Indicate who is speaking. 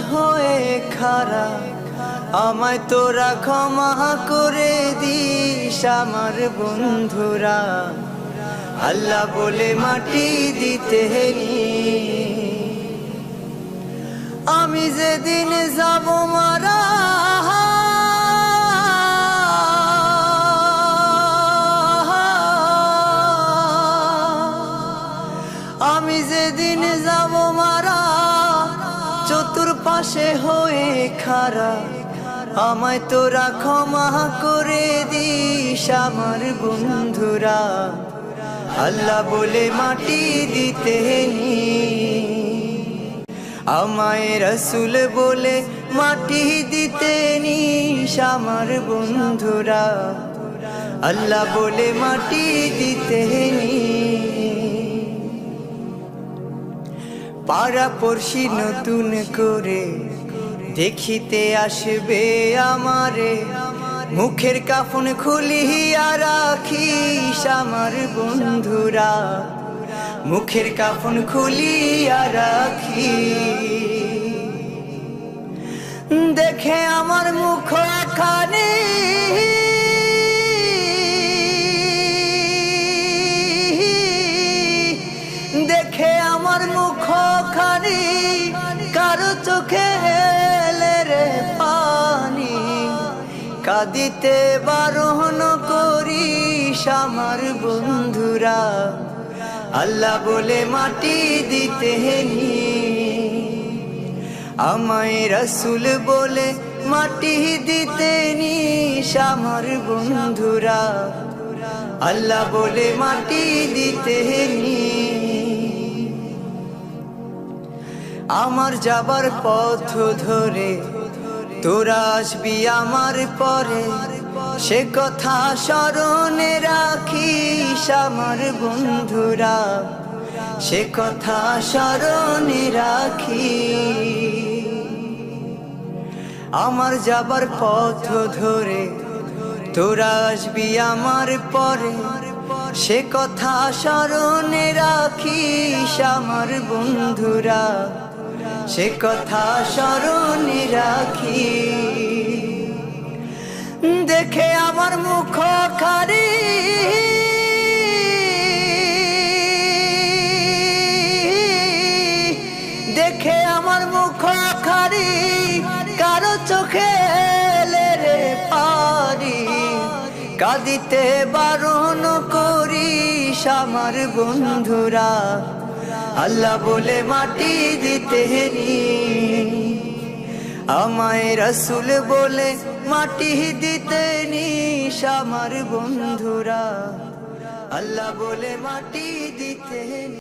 Speaker 1: হয়ে খাড়া, আমায় তোরা ক্ষমা করে দিস আমার বন্ধুরা। আল্লাহ বলে মাটি দিতে নি, আমি যেদিন যাব মারা, আমি যেদিন যাব মারা, চতুর্পাশে হয়ে খাড়া, আমায় তোরা ক্ষমা করে দিস আমার বন্ধুরা। আল্লাহ বলে মাটি দিতে নি, আমায় রাসূল বলে মাটি দিতে নিস আমার বন্ধুরা। আল্লাহ বলে মাটি দিতে নি, পাড়া পড়শি নতুন করে দেখিতে আসবে আমারে, মুখের কাফন খুলিয়া রাখিস আমার বন্ধুরা। মুখের কাফন খুলিয়া রাখি, দেখে আমার মুখখানি, দেখে আমার মুখখানি, কারো চোখে এলে রে পানি, কাঁদিতে বারণ করিস আমার বন্ধুরা। আল্লাহ বলে মাটি দিতে নি, আমায় রাসূল বলে মাটি দিতে নিস আমার বন্ধুরা। আল্লাহ বলে মাটি দিতে নি, আমার যাবার পথ ধরে তোরা আসবি আমার পরে, সে কথা স্মরণে রাখিস আমার বন্ধুরা। সে কথা স্মরণে রাখি, আমার যাবার পথ ধরে তোরা আসবি আমার পরে, সে কথা স্মরণে রাখিস আমার বন্ধুরা। সে কথা স্মরণে রাখি, দেখে আমার মুখখানি, দেখে আমার মুখখানি, কারো চোখে এলে রে পানি, কাঁদিতে বারণ করিস আমার বন্ধুরা। আল্লাহ বলে মাটি দিতে নি, আমায় রাসূল বলে মাটি দিতে নিস আমার বন্ধুরা। আল্লাহ বলে মাটি দিতে নি।